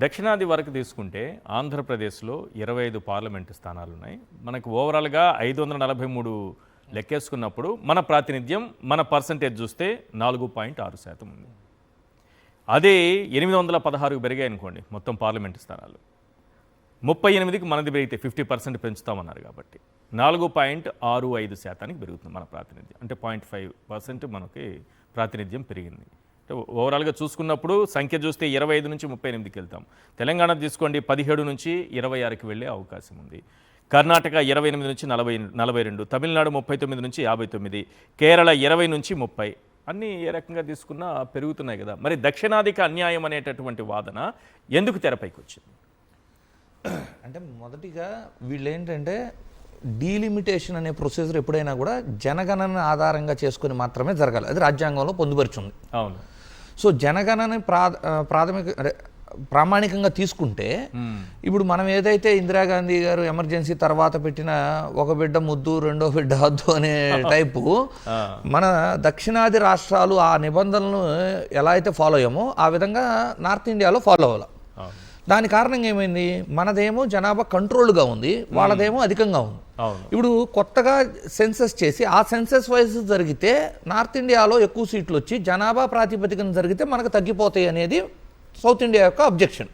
దక్షిణాది వరకు తీసుకుంటే ఆంధ్రప్రదేశ్లో 25 పార్లమెంటు స్థానాలు ఉన్నాయి. మనకు ఓవరాల్గా 543 లెక్కేసుకున్నప్పుడు మన ప్రాతినిధ్యం మన పర్సంటేజ్ చూస్తే 4.6% ఉంది. అదే 816కు పెరిగాయి అనుకోండి మొత్తం పార్లమెంటు స్థానాలు, 38కి మనది పెరిగితే 50% పెంచుతామన్నారు కాబట్టి 4.65% పెరుగుతుంది మన ప్రాతినిధ్యం. అంటే 0.5% మనకి ప్రాతినిధ్యం పెరిగింది. ఓవరాల్గా చూసుకున్నప్పుడు సంఖ్య చూస్తే 25 నుంచి 38కి వెళ్తాం. తెలంగాణ తీసుకోండి 17 నుంచి 26కి వెళ్ళే అవకాశం ఉంది. కర్ణాటక 28 నుంచి 42, తమిళనాడు 39 నుంచి 59, కేరళ 20 నుంచి 30. అన్నీ ఏ రకంగా తీసుకున్నా పెరుగుతున్నాయి కదా. మరి దక్షిణాదికి అన్యాయం అనేటటువంటి వాదన ఎందుకు తెరపైకి వచ్చింది? అంటే మొదటిగా వీళ్ళు ఏంటంటే డీలిమిటేషన్ అనే ప్రొసీజర్ ఎప్పుడైనా కూడా జనగణన ఆధారంగా చేసుకుని మాత్రమే జరగాలి. అది రాజ్యాంగంలో పొందుపరిచింది. అవును. సో జనగణన ప్రామాణికంగా తీసుకుంటే ఇప్పుడు మనం ఏదైతే ఇందిరాగాంధీ గారు ఎమర్జెన్సీ తర్వాత పెట్టిన ఒక బిడ్డ ముద్దు రెండో బిడ్డ హద్దు అనే టైపు మన దక్షిణాది రాష్ట్రాలు ఆ నిబంధనలను ఎలా అయితే ఫాలో అయ్యామో ఆ విధంగా నార్త్ ఇండియాలో ఫాలో అవ్వాలి. దాని కారణంగా ఏమైంది, మనదేమో జనాభా కంట్రోల్గా ఉంది, వాళ్ళదేమో అధికంగా ఉంది. ఇప్పుడు కొత్తగా సెన్సస్ చేసి ఆ సెన్సస్ వైజ్ జరిగితే నార్త్ ఇండియాలో ఎక్కువ సీట్లు వచ్చి జనాభా ప్రాతిపదికన జరిగితే మనకు తగ్గిపోతాయి అనేది సౌత్ ఇండియా యొక్క అబ్జెక్షన్.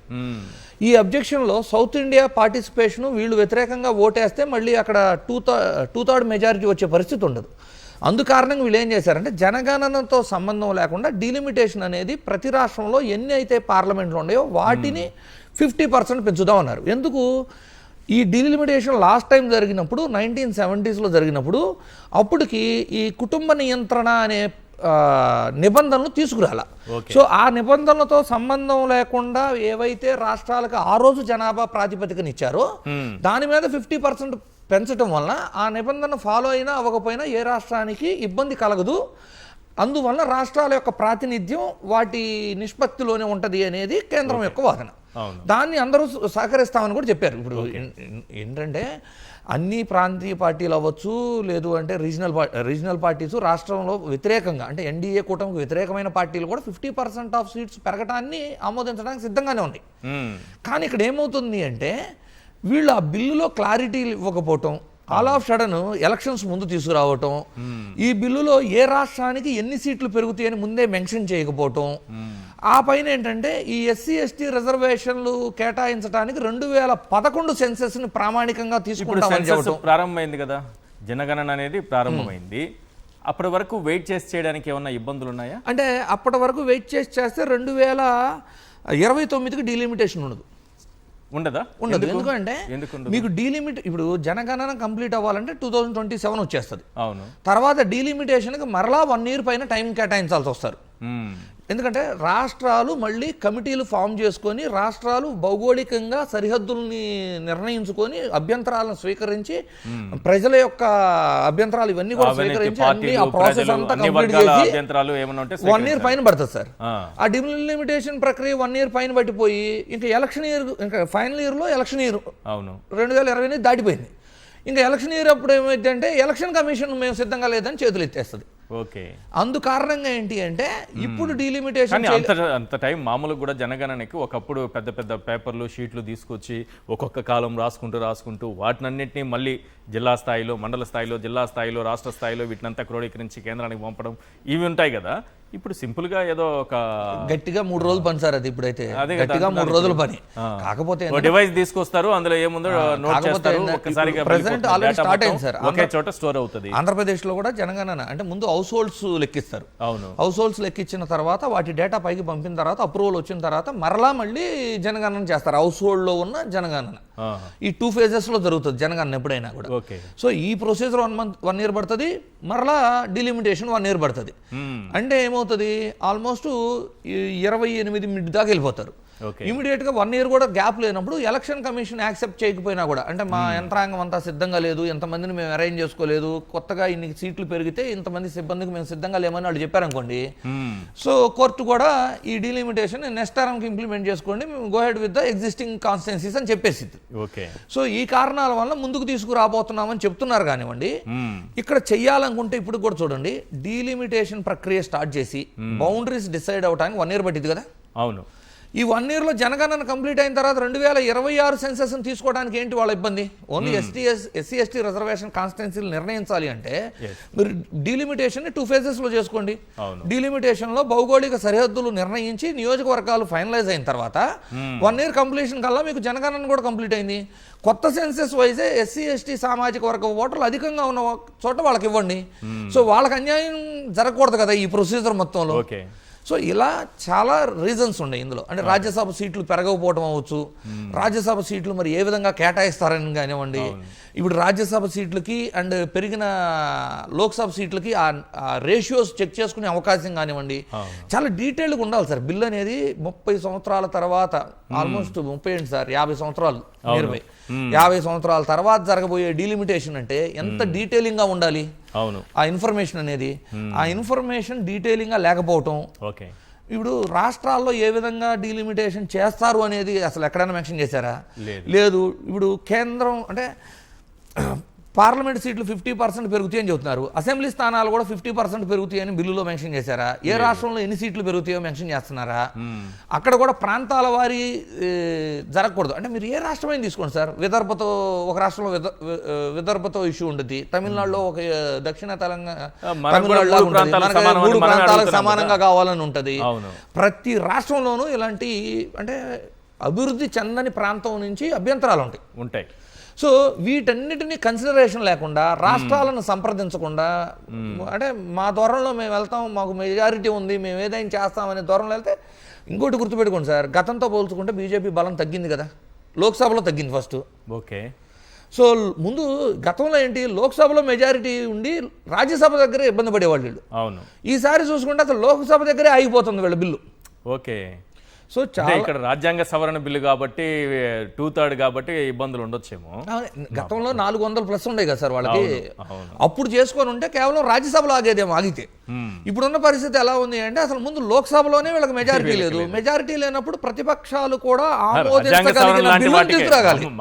ఈ అబ్జెక్షన్లో సౌత్ ఇండియా పార్టిసిపేషను వీళ్ళు వ్యతిరేకంగా ఓటేస్తే మళ్ళీ అక్కడ టూ థర్డ్ మెజారిటీ వచ్చే పరిస్థితి ఉండదు. అందుకారణంగా వీళ్ళు ఏం చేశారంటే జనగణనతో సంబంధం లేకుండా డీలిమిటేషన్ అనేది ప్రతి రాష్ట్రంలో ఎన్ని అయితే పార్లమెంట్లు ఉన్నాయో వాటిని 50% పెంచుదామన్నారు. ఎందుకు? ఈ డీలిమిటేషన్ లాస్ట్ టైం జరిగినప్పుడు 1970sలో జరిగినప్పుడు అప్పటికి ఈ కుటుంబ నియంత్రణ అనే నిబంధనలు తీసుకురాల. సో ఆ నిబంధనలతో సంబంధం లేకుండా ఏవైతే రాష్ట్రాలకు ఆ రోజు జనాభా ప్రాతిపదికన ఇచ్చారో దాని మీద 50% పెంచడం వలన ఆ నిబంధన ఫాలో అయినా అవ్వకపోయినా ఏ రాష్ట్రానికి ఇబ్బంది కలగదు. అందువల్ల రాష్ట్రాల యొక్క ప్రాతినిధ్యం వాటి నిష్పత్తిలోనే ఉంటుంది అనేది కేంద్రం యొక్క వాదన. దాన్ని అందరూ సహకరిస్తామని కూడా చెప్పారు. ఇప్పుడు ఏంటంటే అన్ని ప్రాంతీయ పార్టీలు అవ్వచ్చు, లేదు అంటే రీజనల్ పార్టీస్ రాష్ట్రంలో వ్యతిరేకంగా అంటే ఎన్డీఏ కూటమికి వ్యతిరేకమైన పార్టీలు కూడా 50% ఆఫ్ సీట్స్ పెరగటాన్ని ఆమోదించడానికి సిద్ధంగానే ఉన్నాయి. కానీ ఇక్కడ ఏమవుతుంది అంటే వీళ్ళు ఆ బిల్లులో క్లారిటీ ఇవ్వకపోవటం, ఆల్ ఆఫ్ సడన్ ఎలక్షన్స్ ముందు తీసుకురావటం, ఈ బిల్లులో ఏ రాష్ట్రానికి ఎన్ని సీట్లు పెరుగుతాయని ముందే మెన్షన్ చేయకపోవటం, ఆ పైన ఏంటంటే ఈ SC ST రిజర్వేషన్లు కేటాయించడానికి 2011 సెన్సెస్ని ప్రామాణికంగా తీసుకుంటామని చెప్పడం ప్రారంభమైంది కదా. జనగణన అనేది ప్రారంభమైంది. అప్పటి వరకు వెయిట్ చేసి చేయడానికి ఏమన్నా ఇబ్బందులు ఉన్నాయా? అంటే అప్పటి వరకు వెయిట్ చేస్తే 2029కి డీలిమిటేషన్ ఉండదు. ఉండదా? ఉండదు. ఎందుకంటే మీకు డీలిమిట్ ఇప్పుడు జనగణన కంప్లీట్ అవ్వాలంటే 2027 వచ్చేస్తుంది. అవును. తర్వాత డీలిమిటేషన్కి మరలా 1 year పైన టైం కేటాయించాల్సి వస్తారు. ఎందుకంటే రాష్ట్రాలు మళ్ళీ కమిటీలు ఫామ్ చేసుకొని రాష్ట్రాలు భౌగోళికంగా సరిహద్దుల్ని నిర్ణయించుకొని అభ్యంతరాలను స్వీకరించి ప్రజల యొక్క అభ్యంతరాలు ఇవన్నీ కూడా స్వీకరించి అన్ని ఆ ప్రాసెస్ అంతా కంప్లీట్ చేసి 1 year పైన పడుతుంది సార్. ఆ డిలిమిటేషన్ ప్రక్రియ 1 year పైన పట్టిపోయి ఇంకా ఎలక్షన్ ఇయర్, ఇంకా ఫైనల్ ఇయర్లో ఎలక్షన్ ఇయర్ 2020 దాటిపోయింది. ఇంకా ఎలక్షన్ ఇయర్ అప్పుడు ఏమైందంటే ఎలక్షన్ కమిషన్ మేము సిద్ధంగా లేదని చేతులు ఎత్తేస్తుంది. ఓకే. అందు కారణంగా ఏంటి అంటే ఇప్పుడు డీలిమిటేషన్ అంత టైం మామూలుగా కూడా జనగణనకి ఒకప్పుడు పెద్ద పెద్ద పేపర్లు షీట్లు తీసుకొచ్చి ఒక్కొక్క కాలం రాసుకుంటూ వాటినన్నింటినీ మళ్ళీ జిల్లా స్థాయిలో, మండల స్థాయిలో, జిల్లా స్థాయిలో, రాష్ట్ర స్థాయిలో వీటినంతా క్రోడీకరించి కేంద్రానికి పంపడం ఇవి ఉంటాయి కదా. ఇప్పుడు సింపుల్ గా ఏదో ఒక గట్టిగా 3 రోజులు పని సార్. అది ఇప్పుడైతే గట్టిగా 3 రోజుల పని. కాకపోతే డివైస్ తీసుకొస్తారు, అందులో ఏముందో నోట్ చేస్తారు, ఒక్కసారిగా ప్రెజెంట్ ఆల్రెడీ స్టార్ట్ అయింది సార్. ఒకే చోట స్టోర్ అవుతుంది. ఆంధ్రప్రదేశ్ లో కూడా జనగణన అంటే ముందు హౌస్ హోల్డ్స్ లెక్కిస్తారు. అవును. హౌస్ హోల్డ్స్ లెక్కించిన తర్వాత వాటి డేటా పైకి పంపిన తర్వాత అప్రూవల్ వచ్చిన తర్వాత మరలా మళ్ళీ జనగణన చేస్తారు. హౌస్ హోల్డ్ లో ఉన్న జనగణన ఈ 2 phases లో జరుగుతుంది జనగణన ఎప్పుడైనా కూడా. సో ఈ ప్రొసీజర్ 1 year పడుతుంది, మరలా డిలిమిటేషన్ 1 year పడుతుంది. అంటే ఏమవుతుంది, ఆల్మోస్ట్ 28 మిడ్ దాకా వెళ్ళిపోతారు. ఇమీడియట్ గా 1 year కూడా గ్యాప్ లేనప్పుడు ఎలక్షన్ కమిషన్ యాక్సెప్ట్ చేయకపోయినా కూడా అంటే మా యంత్రాంగం అంతా సిద్ధంగా లేదు, ఎంతమందిని మేము అరేంజ్ చేసుకోలేదు, కొత్తగా ఇన్ని సీట్లు పెరిగితే ఇంతమంది సిబ్బందికి మేము సిద్ధంగా లేమని వాళ్ళు చెప్పారనుకోండి, సో కోర్టు కూడా ఈ డీలిమిటేషన్ నెక్స్ట్ టర్మ్కి ఇంప్లిమెంట్ చేసుకోండి, మేము go head with the existing constituencies అని చెప్పేసింది. సో ఈ కారణాల వల్ల ముందుకు తీసుకురాబోతున్నామని చెప్తున్నారు. కానివ్వండి, ఇక్కడ చెయ్యాలనుకుంటే ఇప్పుడు కూడా చూడండి, డీలిమిటేషన్ ప్రక్రియ స్టార్ట్ చేసి బౌండరీస్ డిసైడ్ అవడానికి 1 year పట్టింది కదా. అవును. ఈ 1 yearలో జనగణన కంప్లీట్ అయిన తర్వాత 2026 సెన్సస్ని తీసుకోవడానికి ఏంటి వాళ్ళ ఇబ్బంది? ఓన్లీ ఎస్సీ ఎస్టీ రిజర్వేషన్ కాన్స్టిట్యున్సీలు నిర్ణయించాలి అంటే మీరు డీలిమిటేషన్ని 2 phases చేసుకోండి. డీలిమిటేషన్లో భౌగోళిక సరిహద్దులు నిర్ణయించి నియోజకవర్గాలు ఫైనలైజ్ అయిన తర్వాత 1 year కంప్లీషన్ కల్లా మీకు జనగణన కూడా కంప్లీట్ అయింది. కొత్త సెన్సెస్ వైజే ఎస్సీ ఎస్టీ సామాజిక వర్గ ఓటర్లు అధికంగా ఉన్న చోట వాళ్ళకి ఇవ్వండి. సో వాళ్ళకి అన్యాయం జరగకూడదు కదా ఈ ప్రొసీజర్ మొత్తంలో. సో ఇలా చాలా రీజన్స్ ఉన్నాయి ఇందులో. అంటే రాజ్యసభ సీట్లు పెరగకపోవడం అవ్వచ్చు, రాజ్యసభ సీట్లు మరి ఏ విధంగా కేటాయిస్తారని కానివ్వండి, ఇప్పుడు రాజ్యసభ సీట్లకి అండ్ పెరిగిన లోక్సభ సీట్లకి ఆ రేషియోస్ చెక్ చేసుకునే అవకాశం కానివ్వండి, చాలా డీటెయిల్గా ఉండాలి సార్. బిల్ అనేది 30 సంవత్సరాల తర్వాత, ఆల్మోస్ట్ 30 ఏంటి సార్, 50 సంవత్సరాలు, 50 సంవత్సరాల తర్వాత జరగబోయే డీలిమిటేషన్ అంటే ఎంత డీటెయిలింగ్గా ఉండాలి ఆ ఇన్ఫర్మేషన్ అనేది. ఆ ఇన్ఫర్మేషన్ డీటెయిలింగ్గా లేకపోవటం, ఇప్పుడు రాష్ట్రాల్లో ఏ విధంగా డీలిమిటేషన్ చేస్తారు అనేది అసలు ఎక్కడైనా మెన్షన్ చేశారా? లేదు. ఇప్పుడు కేంద్రం అంటే పార్లమెంట్ సీట్లు 50% పెరుగుతాయని చెబుతున్నారు, అసెంబ్లీ స్థానాలు కూడా 50% పెరుగుతాయని బిల్లులో మెన్షన్ చేశారా? ఏ రాష్ట్రంలో ఎన్ని సీట్లు పెరుగుతాయో మెన్షన్ చేస్తున్నారా? అక్కడ కూడా ప్రాంతాల వారి జరగకూడదు. అంటే మీరు ఏ రాష్ట్రమైనా తీసుకోండి సార్, విదర్భతో ఒక రాష్ట్రంలో విదర్భతో ఇష్యూ ఉంటుంది, తమిళనాడులో ఒక దక్షిణ తెలంగాణ, తమిళనాడులో ఉంటుంది, మనకి 3 ప్రాంతాలకు సమానంగా కావాలని ఉంటుంది. ప్రతి రాష్ట్రంలోనూ ఇలాంటి అంటే అభివృద్ధి చెందని ప్రాంతం నుంచి అభ్యంతరాలు ఉంటాయి. సో వీటన్నిటినీ కన్సిడరేషన్ లేకుండా, రాష్ట్రాలను సంప్రదించకుండా, అంటే మా ధోరణిలో మేము వెళ్తాం, మాకు మెజారిటీ ఉంది, మేము ఏదైనా చేస్తామనే ధోరణిలో వెళ్తే, ఇంకోటి గుర్తుపెట్టుకోండి సార్, గతంతో పోల్చుకుంటే బీజేపీ బలం తగ్గింది కదా, లోక్సభలో తగ్గింది ఫస్ట్. సో ముందు గతంలో ఏంటి, లోక్సభలో మెజారిటీ ఉండి రాజ్యసభ దగ్గరే ఇబ్బంది పడేవాళ్ళు వీళ్ళు. ఈసారి చూసుకుంటే అసలు లోక్సభ దగ్గరే ఆగిపోతుంది వీళ్ళ బిల్లు. సో చాలా ఇక్కడ రాజ్యాంగ సవరణ బిల్లు కాబట్టి 2/3 కాబట్టి ఇబ్బందులు ఉండొచ్చేమో. గతంలో 400+ ఉండే కదా సార్ వాళ్ళకి, అప్పుడు చేసుకొని ఉంటే కేవలం రాజ్యసభలో ఆగేదేమో ఆగితే. ఇప్పుడున్న పరిస్థితి ఎలా ఉంది అంటే అసలు ముందు లోక్సభలోనే వీళ్ళకి మెజారిటీ లేదు. మెజారిటీ లేనప్పుడు ప్రతిపక్షాలు కూడా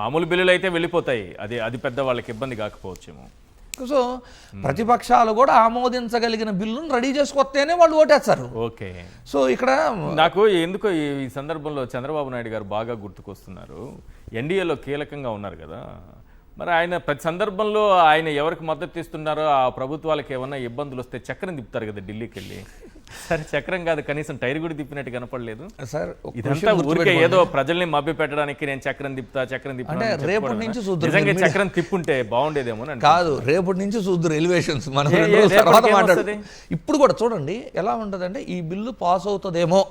మామూలు బిల్లులు అయితే వెళ్ళిపోతాయి, అది పెద్ద వాళ్ళకి ఇబ్బంది కాకపోవచ్చేమో. సో ప్రతిపక్షాలు కూడా ఆమోదించగలిగిన బిల్లును రెడీ చేసుకొస్తేనే వాళ్ళు ఓటేస్తారు. సో ఇక్కడ నాకు ఎందుకో ఈ సందర్భంలో చంద్రబాబు నాయుడు గారు బాగా గుర్తుకొస్తున్నారు. ఎన్డీఏలో కీలకంగా ఉన్నారు కదా, మరి ఆయన ప్రతి సందర్భంలో ఆయన ఎవరికి మద్దతు ఇస్తున్నారో ఆ ప్రభుత్వాలకు ఏమన్నా ఇబ్బందులు వస్తే చక్రం తిప్పుతారు కదా ఢిల్లీకి వెళ్ళి. సరే చక్రం కాదు, కనీసం టైర్ కూడా తిప్పినట్టు కనపడలేదు సార్. ఇదంతా ఊరికే ఏదో ప్రజల్ని మభ్య పెట్టడానికి నేను చక్రం తిప్పుతా అంటే రేపటి నుంచి నిజంగా చక్రం తిప్పుంటే బాగుండేదేమో కాదు. రేపటి నుంచి చూద్దరు ఎలివేషన్స్ మనం ఇప్పుడు కూడా చూడండి ఎలా ఉంటుందంటే, ఈ బిల్లు పాస్ అవుతుందేమో.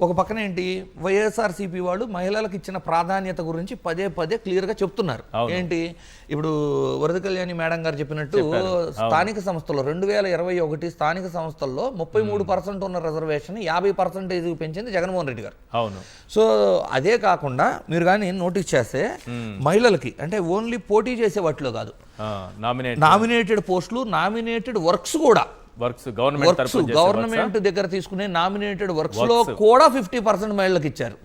ఒక పక్కన ఏంటి, వైఎస్ఆర్సీపీ వాళ్ళు మహిళలకు ఇచ్చిన ప్రాధాన్యత గురించి పదే క్లియర్గా చెప్తున్నారు. ఏంటి, ఇప్పుడు వరద కళ్యాణి మేడం గారు చెప్పినట్టు స్థానిక సంస్థల్లో 2021 స్థానిక సంస్థల్లో 33% ఉన్న రిజర్వేషన్ 50% పెంచింది జగన్మోహన్ రెడ్డి గారు. సో అదే కాకుండా మీరు కానీ నోటీస్ చేస్తే మహిళలకి అంటే ఓన్లీ పోటీ చేసే వాటిలో కాదు, నామినేటెడ్ పోస్టులు, నామినేటెడ్ వర్క్స్ కూడా, గవర్నమెంట్ దగ్గర తీసుకునే నామినేటెడ్ వర్క్స్ లో కూడా 50% మహిళలకు ఇచ్చారు.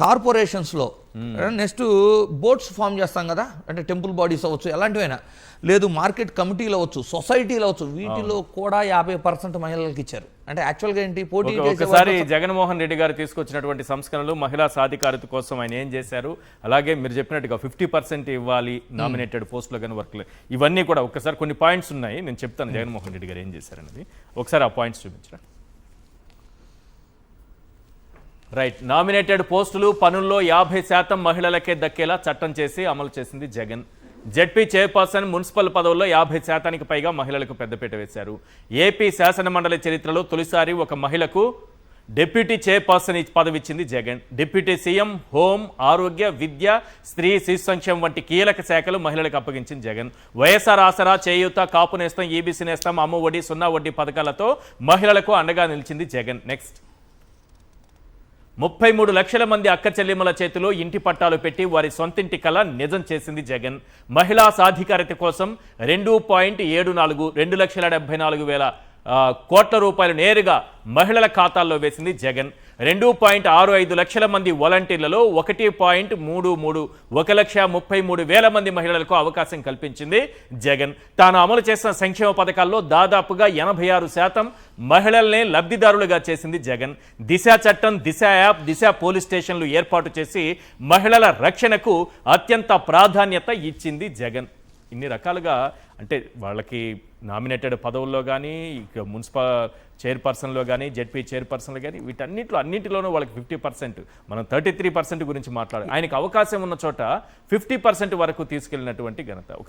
కార్పొరేషన్స్ లో నెక్స్ట్ బోర్డ్స్ ఫామ్ చేస్తాం కదా, అంటే టెంపుల్ బాడీస్ అవ్వచ్చు, ఎలాంటివైనా లేదు, మార్కెట్ కమిటీలు అవ్వచ్చు, సొసైటీలు అవ్వచ్చు, వీటిలో కూడా 50% మహిళలకు ఇచ్చారు. అంటే యాక్చువల్గా ఏంటి, పోటీ ఒకసారి జగన్మోహన్ రెడ్డి గారు తీసుకొచ్చినటువంటి సంస్కరణలు మహిళా సాధికారత కోసం ఆయన ఏం చేశారు, అలాగే మీరు చెప్పినట్టుగా 50% ఇవ్వాలి నామినేటెడ్ పోస్టులో కానీ వర్క్లు, ఇవన్నీ కూడా ఒకసారి కొన్ని పాయింట్స్ ఉన్నాయి, నేను చెప్తాను జగన్మోహన్ రెడ్డి గారు ఏం చేశారనేది. ఒకసారి ఆ పాయింట్స్ చూపించరా. రైట్, నామినేటెడ్ పోస్టులు పనుల్లో 50% మహిళలకే దక్కేలా చట్టం చేసి అమలు చేసింది జగన్. జెడ్పీ చైర్పర్సన్, మున్సిపల్ పదవుల్లో 50%కి పైగా మహిళలకు పెద్దపీట వేశారు. ఏపీ శాసనమండలి చరిత్రలో తొలిసారి ఒక మహిళకు డిప్యూటీ చైర్పర్సన్ పదవి ఇచ్చింది జగన్. డిప్యూటీ సీఎం, హోం, ఆరోగ్య, విద్య, స్త్రీ శిశు సంక్షేమం వంటి కీలక శాఖలు మహిళలకు అప్పగించింది జగన్. వైఎస్ఆర్ ఆసరా, చేయూత, కాపు నేస్తం, ఈబీసీ నేస్తం, అమ్మ ఒడి, 0 వడ్డీ పథకాలతో మహిళలకు అండగా నిలిచింది జగన్. నెక్స్ట్, 33 లక్షల మంది అక్క చెల్లెమ్మల చేతిలో ఇంటి పట్టాలు పెట్టి వారి సొంతింటి కళ నిజం చేసింది జగన్. మహిళా సాధికారత కోసం 2.74 2,74,000 కోట్ల రూపాయలు నేరుగా మహిళల ఖాతాల్లో వేసింది జగన్. 2.65 లక్షల మంది వాలంటీర్లలో 1.33 1,33,000 మంది మహిళలకు అవకాశం కల్పించింది జగన్. తాను అమలు చేసిన సంక్షేమ పథకాల్లో దాదాపుగా 86% మహిళల్నే లబ్ధిదారులుగా చేసింది జగన్. దిశ చట్టం, దిశ యాప్, దిశ పోలీస్ స్టేషన్లు ఏర్పాటు చేసి మహిళల రక్షణకు అత్యంత ప్రాధాన్యత ఇచ్చింది జగన్. ఇన్ని రకాలుగా అంటే వాళ్ళకి నామినేటెడ్ పదవుల్లో కానీ, ఇక మున్సిపల్ చైర్పర్సన్లో కానీ, జెడ్పీ చైర్పర్సన్లో కానీ, అన్నింటిలోనూ వాళ్ళకి 50%, మనం 33% గురించి మాట్లాడాలి. ఆయనకు అవకాశం ఉన్న చోట 50% వరకు తీసుకెళ్ళినటువంటి ఘనత.